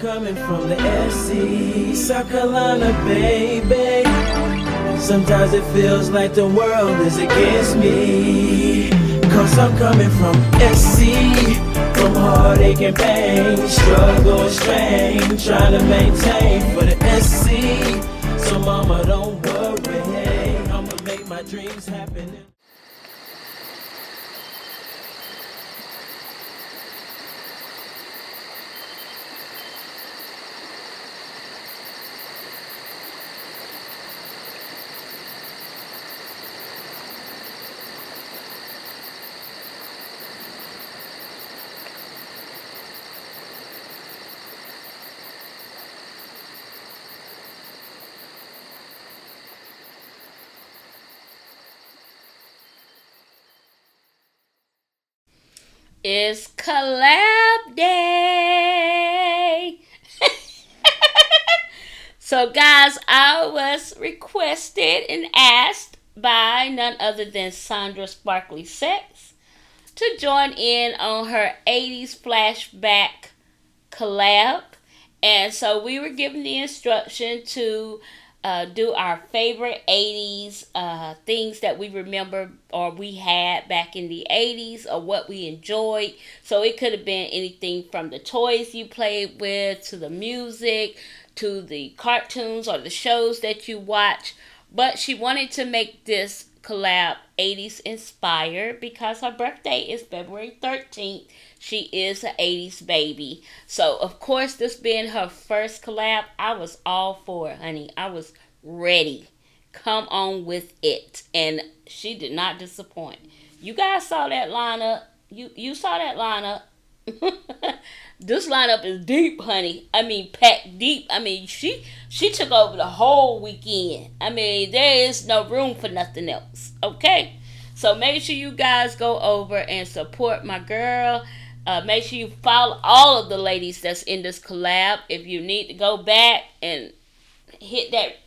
coming from the SC, South Carolina, baby. Sometimes it feels like the world is against me, 'cause I'm coming from SC, from heartache and pain, struggle and strain, trying to maintain for the SC. So mama, don't worry, I'ma make my dreams happen. It's collab day. So guys, I was requested and asked by none other than Sondra Sparkly Sex to join in on her 80s flashback collab. And so we were given the instruction to do our favorite 80s things that we remember or we had back in the 80s or what we enjoyed. So it could have been anything from the toys you played with to the music to the cartoons or the shows that you watch. But she wanted to make this collab 80s inspired because her birthday is February 13th. She is an 80s baby. So, of course, this being her first collab, I was all for it, honey. I was ready. Come on with it. And she did not disappoint. You guys saw that lineup. You saw that lineup. This lineup is deep, honey. I mean, packed deep. I mean, she took over the whole weekend. I mean, there is no room for nothing else. Okay? So make sure you guys go over and support my girl. Make sure you follow all of the ladies that's in this collab. If you need to go back and hit that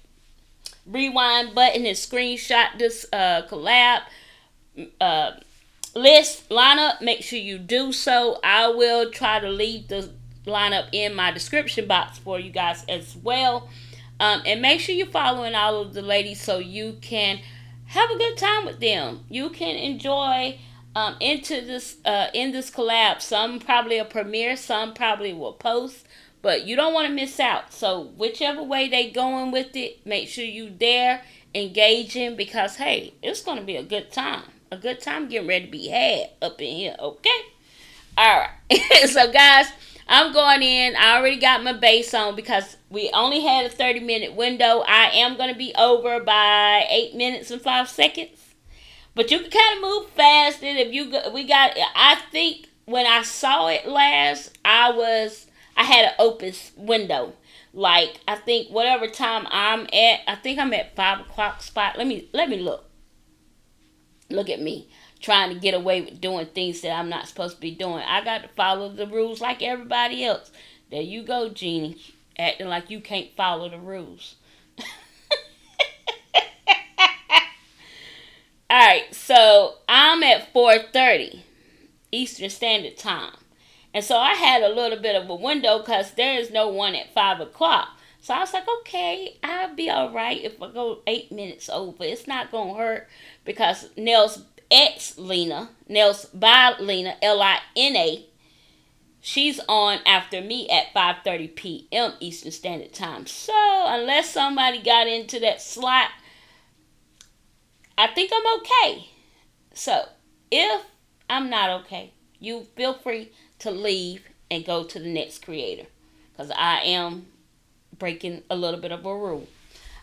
rewind button and screenshot this collab list lineup, make sure you do so. I will try to leave the lineup in my description box for you guys as well. And make sure you're following all of the ladies so you can have a good time with them. You can enjoy into this in this collab. Some probably a premiere, some probably will post, but you don't want to miss out. So whichever way they going with it, make sure you there engaging, because hey, it's going to be a good time. A good time getting ready to be had up in here. Okay, all right. So guys, I'm going in. I already got my base on because we only had a 30-minute window. I am going to be over by 8 minutes and 5 seconds. But you can kind of move fast. And if I think when I saw it last, I had an open window. Like, I think whatever time I'm at, I think I'm at 5 o'clock spot. Let me look. Look at me trying to get away with doing things that I'm not supposed to be doing. I got to follow the rules like everybody else. There you go, Jeannie, acting like you can't follow the rules. Alright, so I'm at 4:30 Eastern Standard Time. And so I had a little bit of a window because there is no one at 5 o'clock. So I was like, okay, I'll be alright if I go 8 minutes over. It's not going to hurt because NailedXLina, Nails by Lina, Lina, she's on after me at 5:30 p.m. Eastern Standard Time. So unless somebody got into that slot, I think I'm okay. So, if I'm not okay, you feel free to leave and go to the next creator. Because I am breaking a little bit of a rule.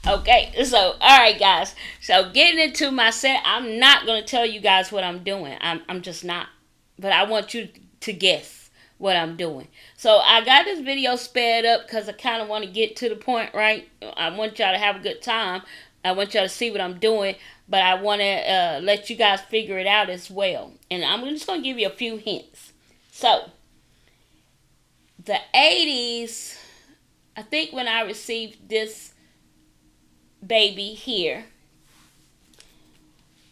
Okay, so, alright guys. So, getting into my set, I'm not going to tell you guys what I'm doing. I'm just not. But I want you to guess what I'm doing. So, I got this video sped up because I kind of want to get to the point, right? I want y'all to have a good time. I want y'all to see what I'm doing, but I want to let you guys figure it out as well. And I'm just going to give you a few hints. So, the 80s, I think when I received this baby here,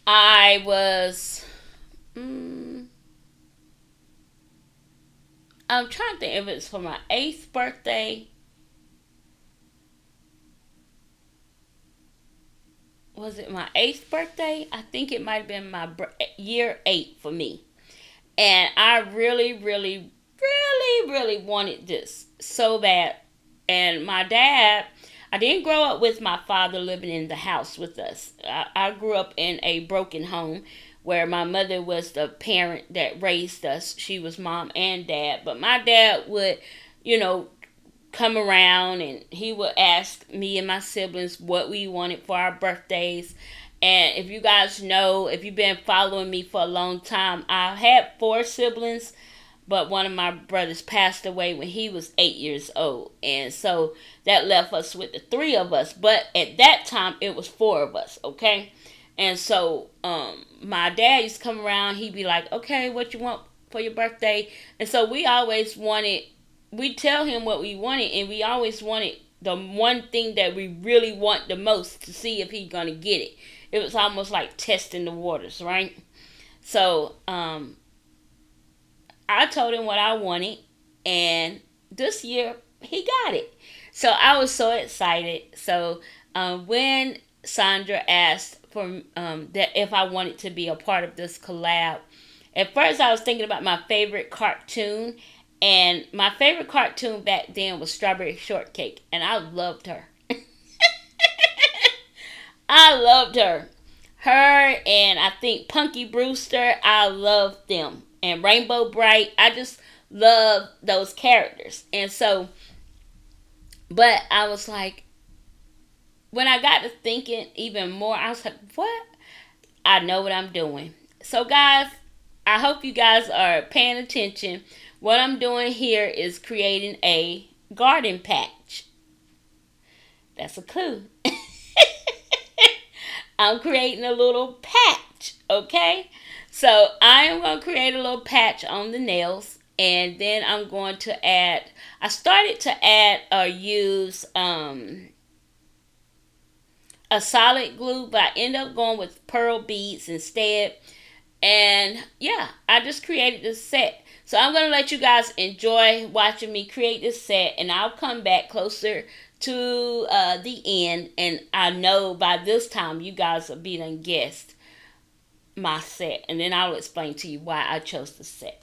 I was, I'm trying to think if it's for my 8th birthday. Was it my 8th birthday? I think it might have been my year 8 for me. And I really, really, really, really wanted this so bad. And my dad, I didn't grow up with my father living in the house with us. I grew up in a broken home where my mother was the parent that raised us. She was mom and dad. But my dad would, come around and he would ask me and my siblings what we wanted for our birthdays. And if you guys know, if you've been following me for a long time, I had 4 siblings, but one of my brothers passed away when he was 8 years old. And so that left us with the 3 of us. But at that time, it was 4 of us, okay? And so my dad used to come around. He'd be like, okay, what you want for your birthday? And so we always wanted, we tell him what we wanted, and we always wanted the one thing that we really want the most to see if he's going to get it. It was almost like testing the waters, right? So I told him what I wanted, and this year he got it. So I was so excited. So when Sondra asked for that if I wanted to be a part of this collab, at first I was thinking about my favorite cartoon, and my favorite cartoon back then was Strawberry Shortcake, and I loved her. I loved her. Her and I think Punky Brewster, I loved them. And Rainbow Bright, I just love those characters. And so, but I was like, when I got to thinking even more, I was like, what? I know what I'm doing. So guys, I hope you guys are paying attention. What I'm doing here is creating a garden patch. That's a clue. I'm creating a little patch, okay? So I am going to create a little patch on the nails, and then I'm going to add, I started to add or use a solid glue, but I ended up going with pearl beads instead. And yeah, I just created this set. So I'm going to let you guys enjoy watching me create this set, and I'll come back closer to the end, and I know by this time you guys will be done guessed my set, and then I'll explain to you why I chose the set.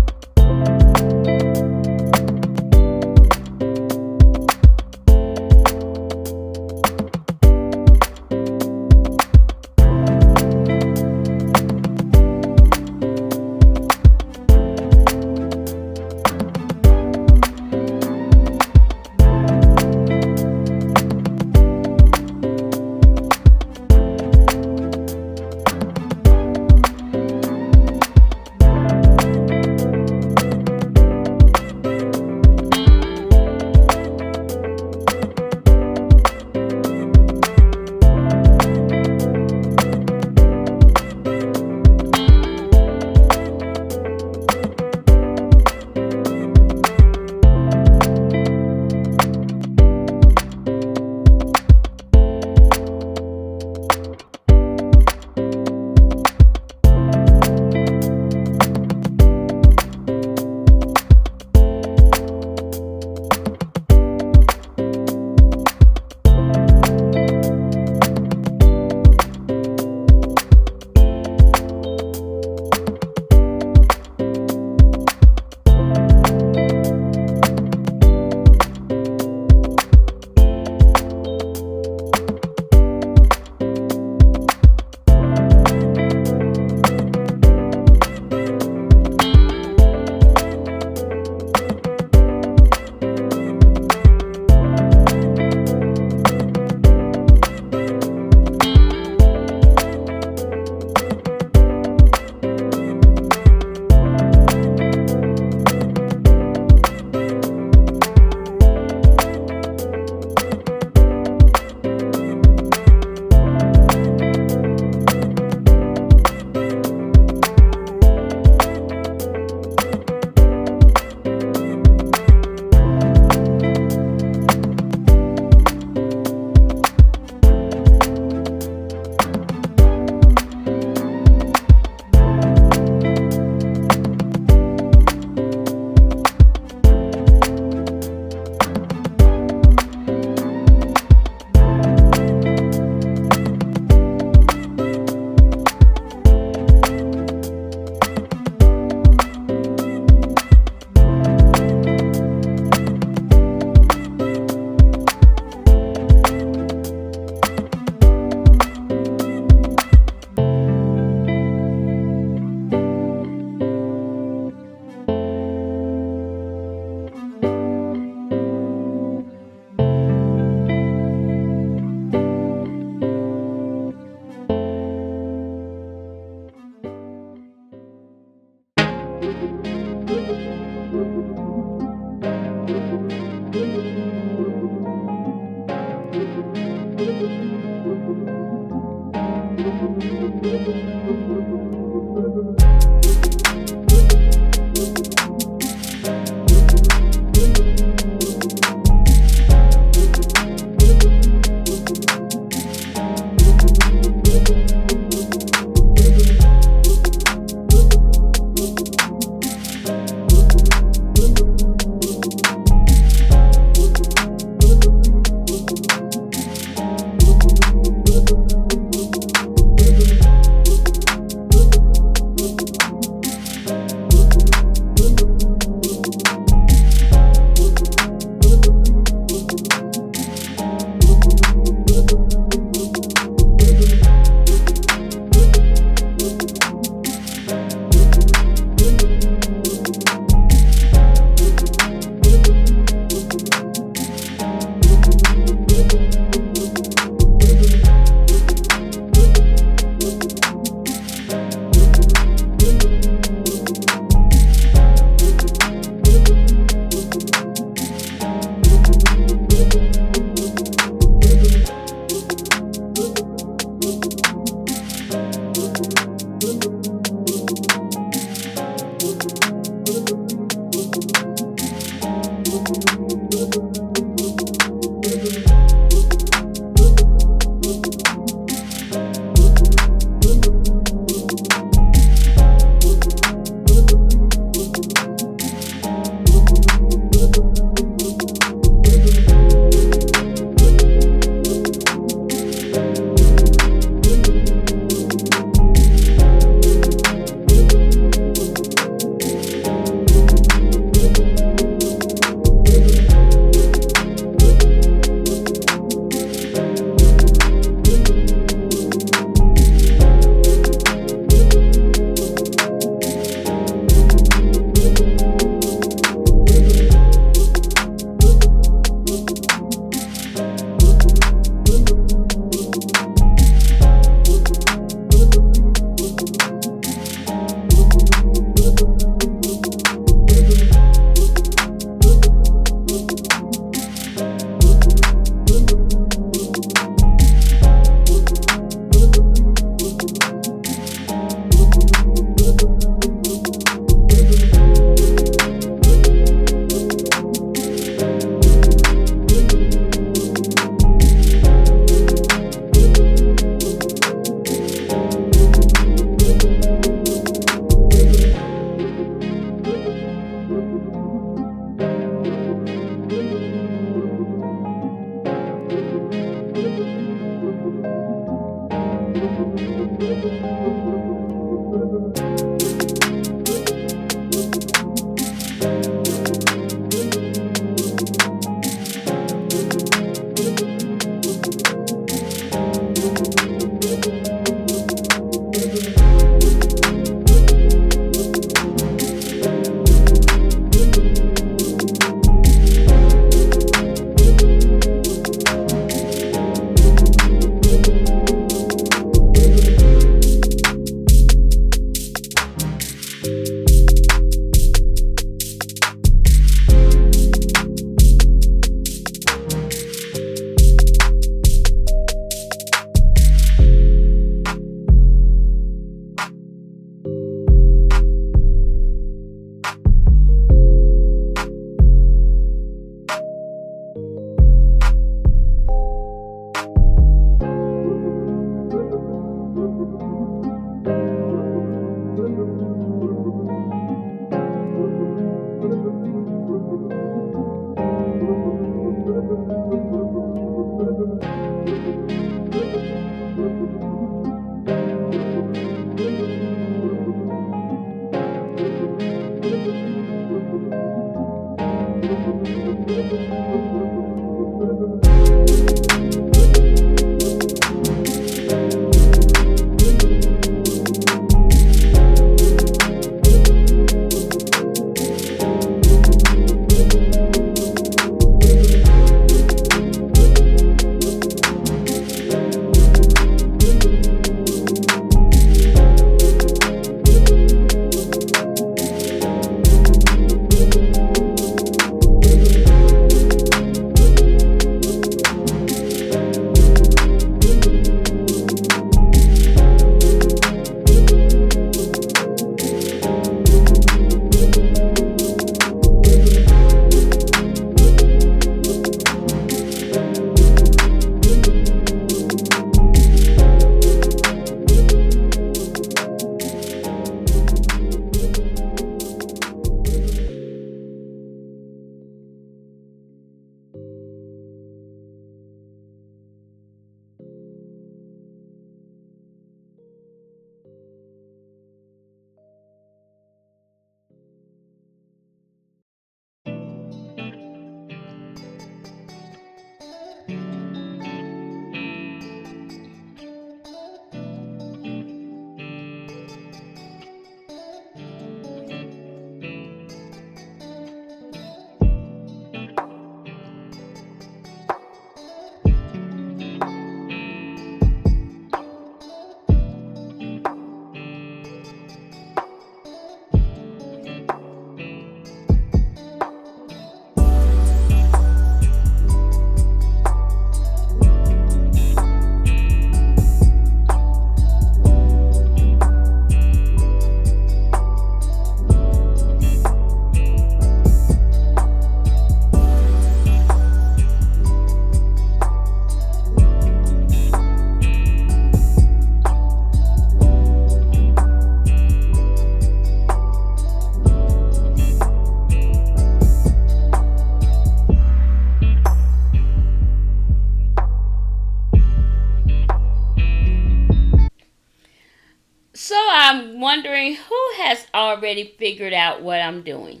So I'm wondering who has already figured out what I'm doing.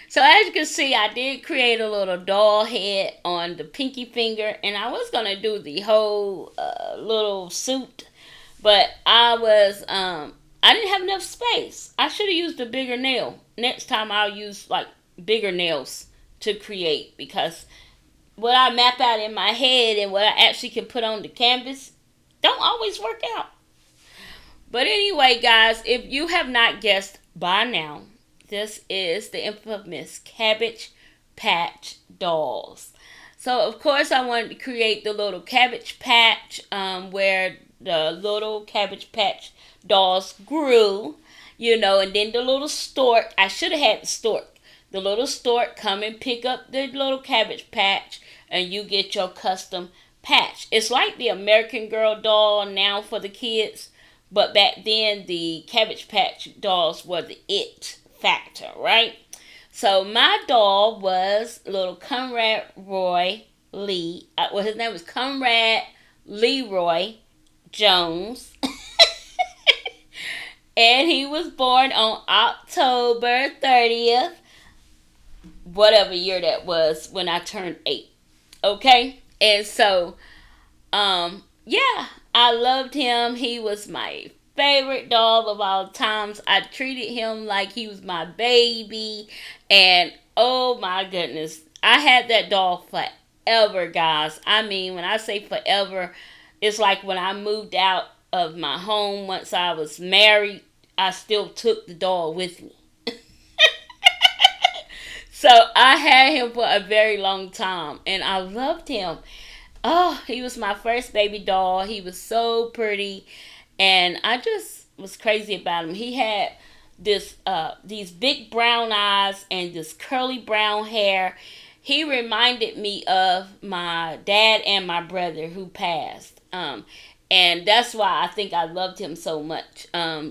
So as you can see, I did create a little doll head on the pinky finger, and I was gonna do the whole little suit, but I didn't have enough space. I should have used a bigger nail. Next time I'll use like bigger nails to create, because what I map out in my head and what I actually can put on the canvas don't always work out. But anyway, guys, if you have not guessed by now, this is the infamous Cabbage Patch dolls. So, of course, I wanted to create the little Cabbage Patch where the little Cabbage Patch dolls grew, and then the little stork. I should have had the stork. The little stork come and pick up the little Cabbage Patch, and you get your custom patch. It's like the American Girl doll now for the kids, but back then the Cabbage Patch dolls were the it factor, right? So my doll was little Conrad Roy Lee. His name was Conrad Leroy Jones. And he was born on October 30th, whatever year that was, when I turned 8. Okay? And so, yeah, I loved him. He was my favorite doll of all times. I treated him like he was my baby. And oh my goodness, I had that doll forever, guys. I mean, when I say forever, it's like when I moved out of my home once I was married, I still took the doll with me. So I had him for a very long time, and I loved him. Oh, he was my first baby doll. He was so pretty, and I just was crazy about him. He had these big brown eyes and this curly brown hair. He reminded me of my dad and my brother who passed. And that's why I think I loved him so much,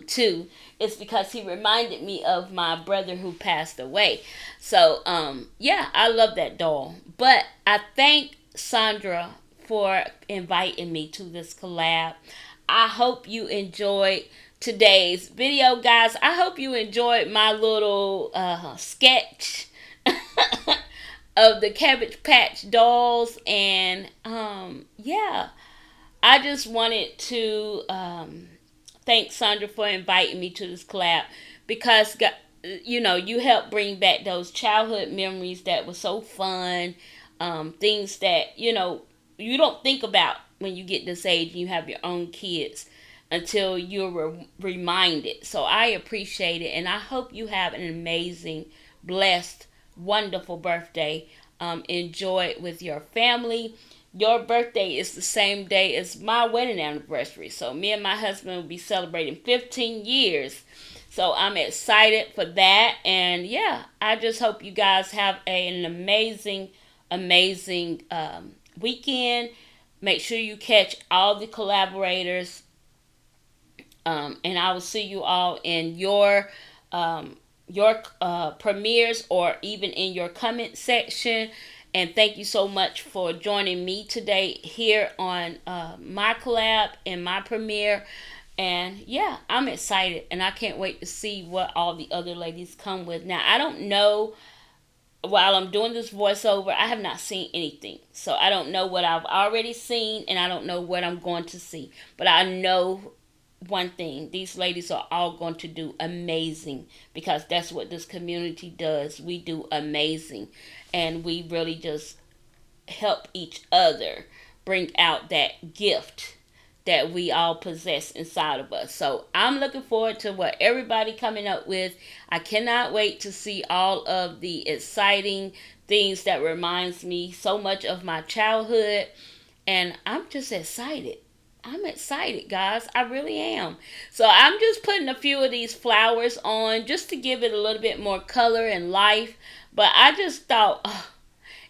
too. It's because he reminded me of my brother who passed away. So, yeah, I love that doll. But I thank Sondra for inviting me to this collab. I hope you enjoyed today's video, guys. I hope you enjoyed my little sketch of the Cabbage Patch dolls. And, yeah, I just wanted to thank Sondra for inviting me to this collab, because, you helped bring back those childhood memories that were so fun, things that, you don't think about when you get this age and you have your own kids until you're reminded. So I appreciate it, and I hope you have an amazing, blessed, wonderful birthday. Enjoy it with your family. Your birthday is the same day as my wedding anniversary. So me and my husband will be celebrating 15 years. So I'm excited for that. And yeah, I just hope you guys have an amazing, amazing weekend. Make sure you catch all the collaborators. And I will see you all in your premieres, or even in your comment section. And thank you so much for joining me today here on my collab and my premiere. And yeah, I'm excited, and I can't wait to see what all the other ladies come with. Now, I don't know, while I'm doing this voiceover, I have not seen anything. So I don't know what I've already seen, and I don't know what I'm going to see. But I know one thing: these ladies are all going to do amazing, because that's what this community does. We do amazing, and we really just help each other bring out that gift that we all possess inside of us. So I'm looking forward to what everybody coming up with. I cannot wait to see all of the exciting things that reminds me so much of my childhood, and I'm just excited. I'm excited, guys. I really am. So I'm just putting a few of these flowers on just to give it a little bit more color and life. But I just thought,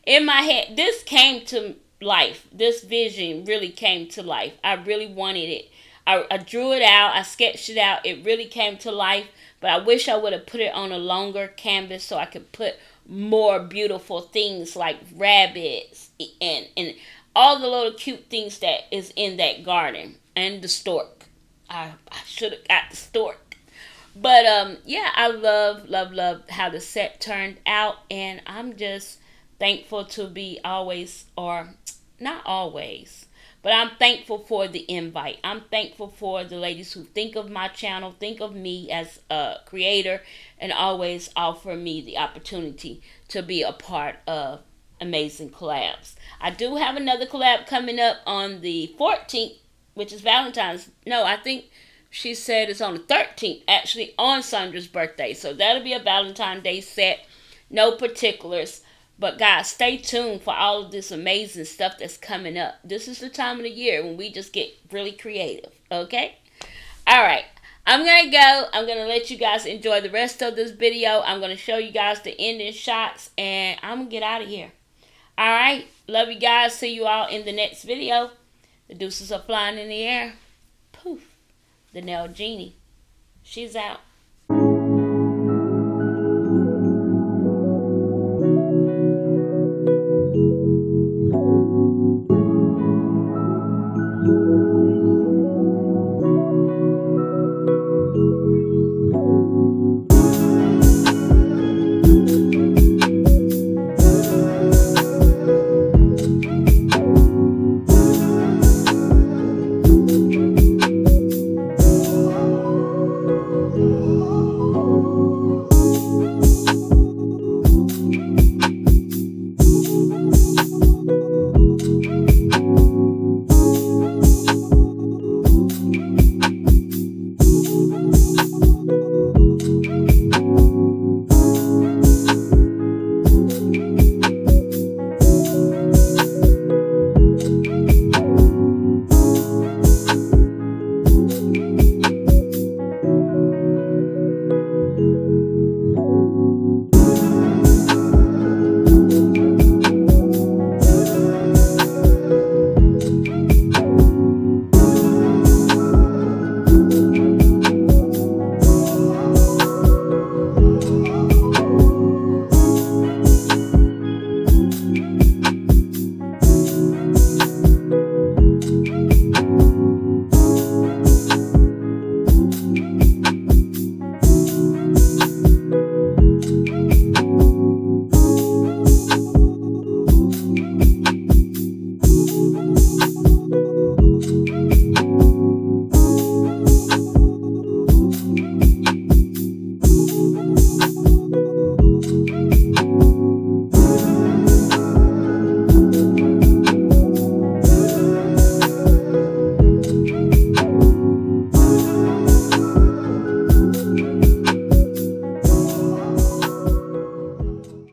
in my head, this came to life. This vision really came to life. I really wanted it. I drew it out. I sketched it out. It really came to life. But I wish I would have put it on a longer canvas so I could put more beautiful things like rabbits and all the little cute things that is in that garden, and the stork. I should have got the stork. But yeah, I love how the set turned out, and I'm just thankful to be always, or not always, but I'm thankful for the invite. I'm thankful for the ladies who think of my channel, think of me as a creator, and always offer me the opportunity to be a part of amazing collabs. I do have another collab coming up on the 14th, which is Valentine's. No, I think she said it's on the 13th, actually on Sondra's birthday. So that'll be a Valentine's Day set. No particulars. But guys, stay tuned for all of this amazing stuff that's coming up. This is the time of the year when we just get really creative. Okay? Alright. I'm going to go. I'm going to let you guys enjoy the rest of this video. I'm going to show you guys the ending shots. And I'm going to get out of here. Alright. Love you guys. See you all in the next video. The deuces are flying in the air. Poof. The Nail Genie. She's out.